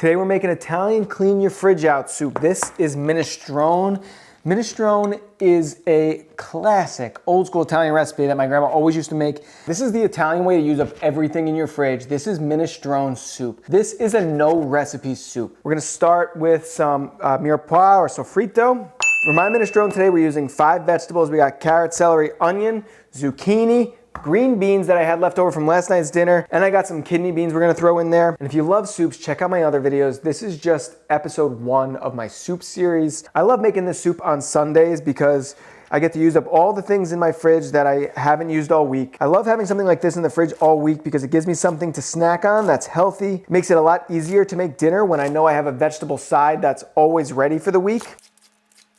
Today we're making Italian clean your fridge out soup. This is minestrone. Minestrone is a classic old school Italian recipe that my grandma always used to make. This is the Italian way to use up everything in your fridge. This is minestrone soup. This is a no recipe soup. We're gonna start with some mirepoix or sofrito. For my minestrone today, we're using 5 vegetables. We got carrot, celery, onion, zucchini, green beans that I had left over from last night's dinner, and I got some kidney beans we're gonna throw in there. And if you love soups, check out my other videos. This is just episode 1 of my soup series. I love making this soup on Sundays because I get to use up all the things in my fridge that I haven't used all week. I love having something like this in the fridge all week because it gives me something to snack on that's healthy. Makes it a lot easier to make dinner when I know I have a vegetable side that's always ready for the week.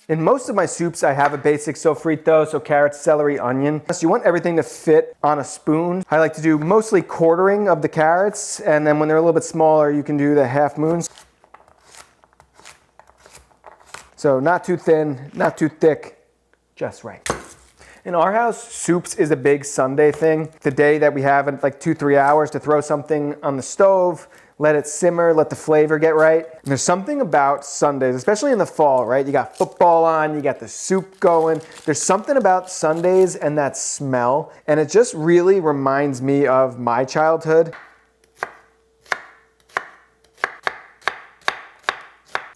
In most of my soups, I have a basic sofrito, so carrots, celery, onion. So you want everything to fit on a spoon. I like to do mostly quartering of the carrots, and then when they're a little bit smaller, you can do the half moons. So not too thin, not too thick, just right. In our house, soups is a big Sunday thing. The day that we have like 2-3 hours to throw something on the stove, let it simmer, let the flavor get right. And there's something about Sundays, especially in the fall, right? You got football on, you got the soup going. There's something about Sundays and that smell, and it just really reminds me of my childhood.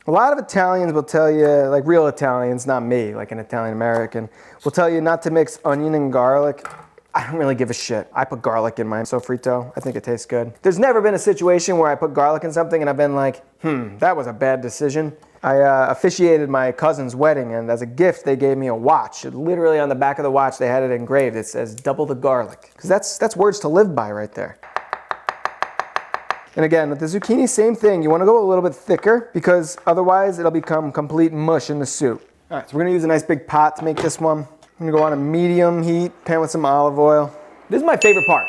A lot of Italians will tell you, like real Italians, not me, like an Italian American, will tell you not to mix onion and garlic. I don't really give a shit. I put garlic in my sofrito. I think it tastes good. There's never been a situation where I put garlic in something and I've been like, that was a bad decision. I officiated my cousin's wedding, and as a gift, they gave me a watch. Literally on the back of the watch, they had it engraved. It says, double the garlic. Because that's words to live by right there. And again, with the zucchini, same thing. You want to go a little bit thicker because otherwise it'll become complete mush in the soup. All right, so we're going to use a nice big pot to make this one. I'm gonna go on a medium heat, pan with some olive oil. This is my favorite part.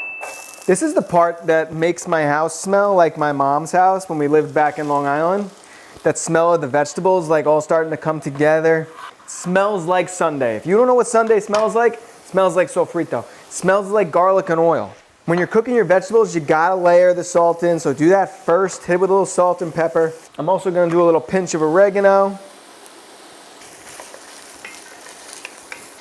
This is the part that makes my house smell like my mom's house when we lived back in Long Island. That smell of the vegetables like all starting to come together. Smells like Sunday. If you don't know what Sunday smells like sofrito. Smells like garlic and oil. When you're cooking your vegetables, you gotta layer the salt in, so do that first. Hit it with a little salt and pepper. I'm also gonna do a little pinch of oregano.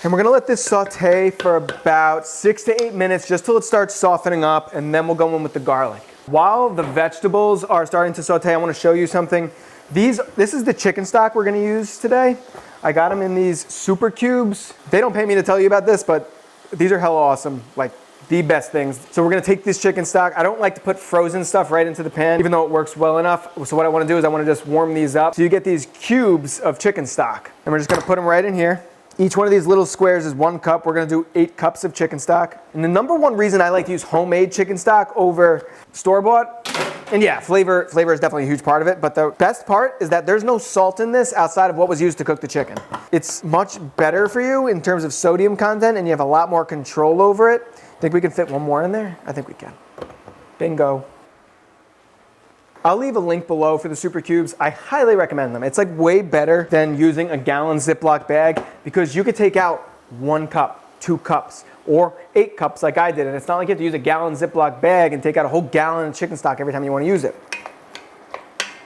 And we're gonna let this saute for about 6 to 8 minutes, just till it starts softening up, and then we'll go in with the garlic. While the vegetables are starting to saute, I wanna show you something. This is the chicken stock we're gonna use today. I got them in these super cubes. They don't pay me to tell you about this, but these are hella awesome, like the best things. So we're gonna take this chicken stock. I don't like to put frozen stuff right into the pan, even though it works well enough. So what I wanna do is I wanna just warm these up. So you get these cubes of chicken stock, and we're just gonna put them right in here. Each one of these little squares is 1 cup. We're gonna do 8 cups of chicken stock. And the number one reason I like to use homemade chicken stock over store-bought, and yeah, flavor is definitely a huge part of it, but the best part is that there's no salt in this outside of what was used to cook the chicken. It's much better for you in terms of sodium content, and you have a lot more control over it. Think we can fit one more in there? I think we can. Bingo. I'll leave a link below for the super cubes. I highly recommend them. It's like way better than using a gallon Ziploc bag because you could take out 1 cup, 2 cups, or 8 cups like I did. And it's not like you have to use a gallon Ziploc bag and take out a whole gallon of chicken stock every time you want to use it.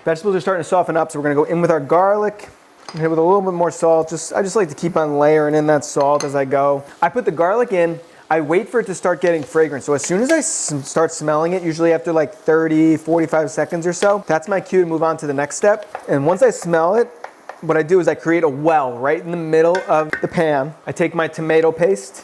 Vegetables are starting to soften up, so we're gonna go in with our garlic. Hit it with a little bit more salt. I just like to keep on layering in that salt as I go. I put the garlic in. I wait for it to start getting fragrant. So as soon as I start smelling it, usually after like 30, 45 seconds or so, that's my cue to move on to the next step. And once I smell it, what I do is I create a well right in the middle of the pan. I take my tomato paste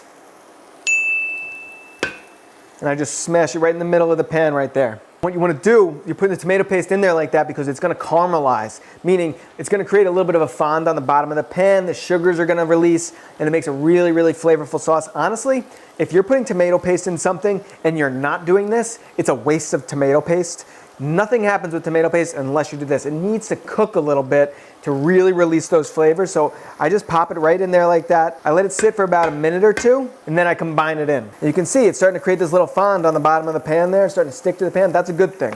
and I just smash it right in the middle of the pan right there. What you want to do, you put the tomato paste in there like that because it's going to caramelize, meaning it's going to create a little bit of a fond on the bottom of the pan. The sugars are going to release, and it makes a really, really flavorful sauce. Honestly, if you're putting tomato paste in something and you're not doing this, it's a waste of tomato paste. Nothing happens with tomato paste unless you do this. It needs to cook a little bit to really release those flavors. So I just pop it right in there like that. I let it sit for about a minute or 2, and then I combine it in. And you can see it's starting to create this little fond on the bottom of the pan there, starting to stick to the pan. That's a good thing.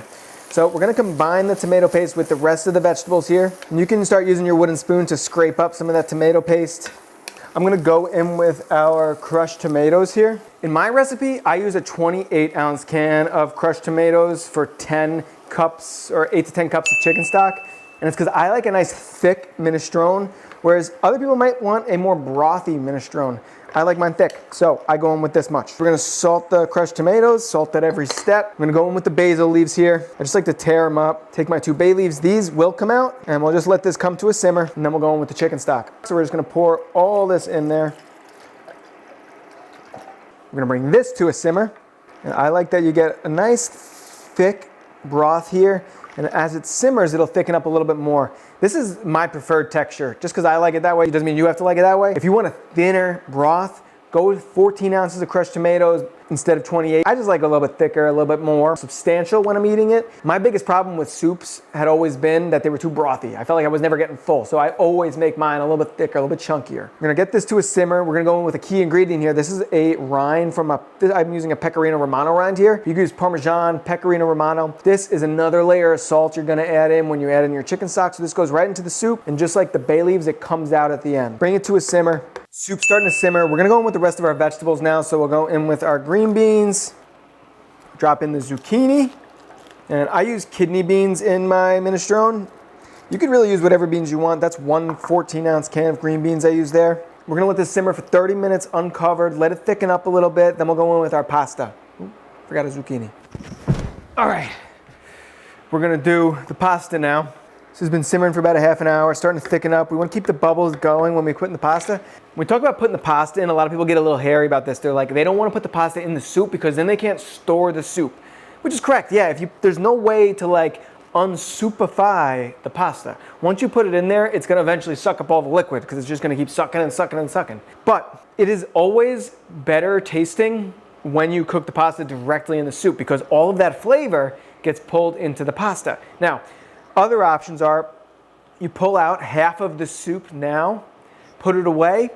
So we're gonna combine the tomato paste with the rest of the vegetables here. And you can start using your wooden spoon to scrape up some of that tomato paste. I'm gonna go in with our crushed tomatoes here. In my recipe, I use a 28-ounce can of crushed tomatoes for 10 cups or 8 to 10 cups of chicken stock. And it's because I like a nice thick minestrone, whereas other people might want a more brothy minestrone. I like mine thick, so I go in with this much. We're gonna salt the crushed tomatoes, salt at every step. I'm gonna go in with the basil leaves here. I just like to tear them up. Take my 2 bay leaves, these will come out, and we'll just let this come to a simmer, and then we'll go in with the chicken stock. So we're just gonna pour all this in there. We're gonna bring this to a simmer, and I like that you get a nice thick broth here, and as it simmers, it'll thicken up a little bit more. This is my preferred texture. Just because I like it that way, it doesn't mean you have to like it that way. If you want a thinner broth, go with 14 ounces of crushed tomatoes instead of 28. I just like a little bit thicker, a little bit more substantial when I'm eating it. My biggest problem with soups had always been that they were too brothy. I felt like I was never getting full, so I always make mine a little bit thicker, a little bit chunkier. We're gonna get this to a simmer. We're gonna go in with a key ingredient here. This is a rind from I'm using a Pecorino Romano rind here. You can use Parmesan, Pecorino Romano. This is another layer of salt you're gonna add in when you add in your chicken stock. So this goes right into the soup, and just like the bay leaves, it comes out at the end. Bring it to a simmer. Soup's starting to simmer. We're gonna go in with the rest of our vegetables now. So we'll go in with our green beans, drop in the zucchini, and I use kidney beans in my minestrone. You could really use whatever beans you want. That's 1 14-ounce can of green beans I use there. We're gonna let this simmer for 30 minutes uncovered, let it thicken up a little bit, then we'll go in with our pasta. Ooh, forgot a zucchini. All right, we're gonna do the pasta now. This has been simmering for about a half an hour, starting to thicken up. We want to keep the bubbles going when we put in the pasta. When we talk about putting the pasta in, a lot of people get a little hairy about this. They're like, they don't want to put the pasta in the soup because then they can't store the soup, which is correct. Yeah, there's no way to like unsoupify the pasta. Once you put it in there, it's going to eventually suck up all the liquid because it's just going to keep sucking and sucking and sucking. But it is always better tasting when you cook the pasta directly in the soup because all of that flavor gets pulled into the pasta. Now, other options are you pull out half of the soup now, put it away,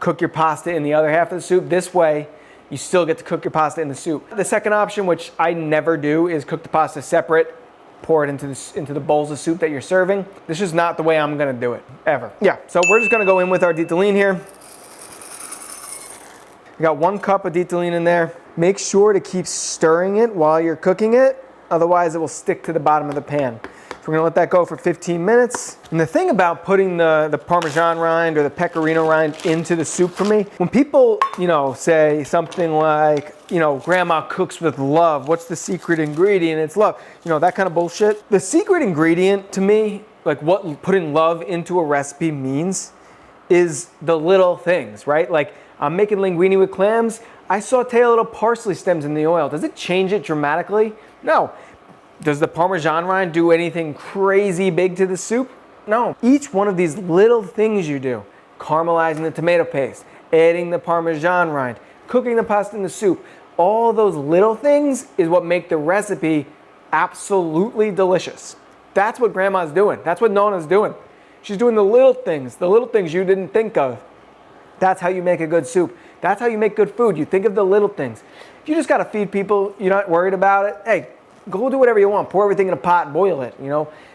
cook your pasta in the other half of the soup. This way, you still get to cook your pasta in the soup. The second option, which I never do, is cook the pasta separate, pour it into the bowls of soup that you're serving. This is not the way I'm gonna do it, ever. Yeah, so we're just gonna go in with our ditalline here. We got 1 cup of ditalline in there. Make sure to keep stirring it while you're cooking it, otherwise it will stick to the bottom of the pan. We're gonna let that go for 15 minutes. And the thing about putting the Parmesan rind or the Pecorino rind into the soup for me, when people, say something like, grandma cooks with love, what's the secret ingredient? It's love, that kind of bullshit. The secret ingredient to me, like what putting love into a recipe means, is the little things, right? Like I'm making linguine with clams, I saute a little parsley stems in the oil. Does it change it dramatically? No. Does the Parmesan rind do anything crazy big to the soup? No. Each one of these little things you do, caramelizing the tomato paste, adding the Parmesan rind, cooking the pasta in the soup, all those little things is what make the recipe absolutely delicious. That's what Grandma's doing. That's what Nona's doing. She's doing the little things you didn't think of. That's how you make a good soup. That's how you make good food. You think of the little things. If you just gotta feed people, you're not worried about it, hey, go do whatever you want. Pour everything in a pot and boil it,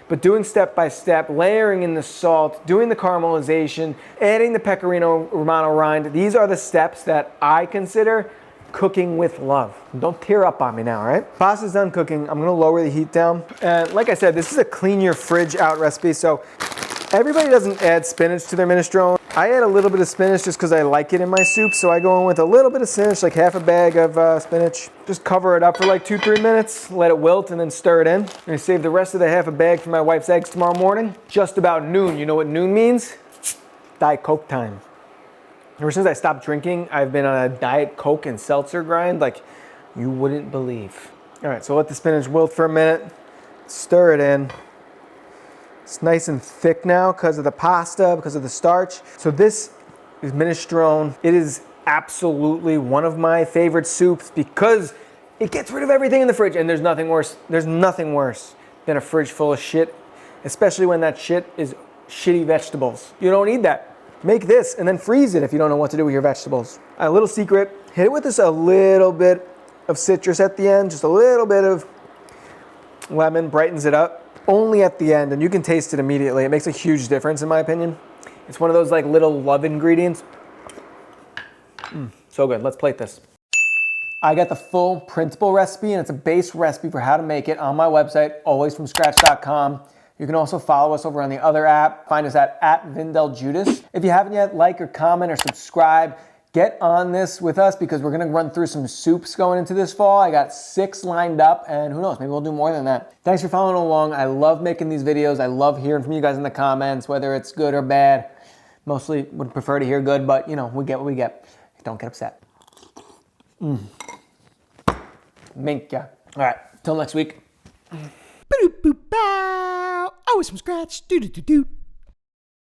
But doing step by step, layering in the salt, doing the caramelization, adding the Pecorino Romano rind, these are the steps that I consider cooking with love. Don't tear up on me now, all right? Pasta's done cooking. I'm gonna lower the heat down. And like I said, this is a clean your fridge out recipe, so everybody doesn't add spinach to their minestrone. I add a little bit of spinach just because I like it in my soup, so I go in with a little bit of spinach, like half a bag of spinach. Just cover it up for like 2-3 minutes, let it wilt, and then stir it in. I'm gonna save the rest of the half a bag for my wife's eggs tomorrow morning. Just about noon. You know what noon means? Diet Coke time. Ever since I stopped drinking, I've been on a Diet Coke and seltzer grind like you wouldn't believe. All right, so let the spinach wilt for a minute, stir it in. It's nice and thick now because of the pasta, because of the starch. So this is minestrone. It is absolutely one of my favorite soups because it gets rid of everything in the fridge, and there's nothing worse. There's nothing worse than a fridge full of shit, especially when that shit is shitty vegetables. You don't need that. Make this and then freeze it if you don't know what to do with your vegetables. A little secret, hit it with this a little bit of citrus at the end, just a little bit of lemon, brightens it up. Only at the end, and you can taste it immediately. It makes a huge difference in my opinion. It's one of those like little love ingredients. So good, let's plate this. I got the full printable recipe, and it's a base recipe for how to make it on my website, alwaysfromscratch.com. You can also follow us over on the other app. Find us at Vinny DelGiudice. If you haven't yet, like or comment or subscribe. Get on this with us because we're gonna run through some soups going into this fall. I got 6 lined up, and who knows, maybe we'll do more than that. Thanks for following along. I love making these videos. I love hearing from you guys in the comments, whether it's good or bad. Mostly would prefer to hear good, but you know, we get what we get. Don't get upset. Minka. All right, till next week. Always from scratch. Do do do do.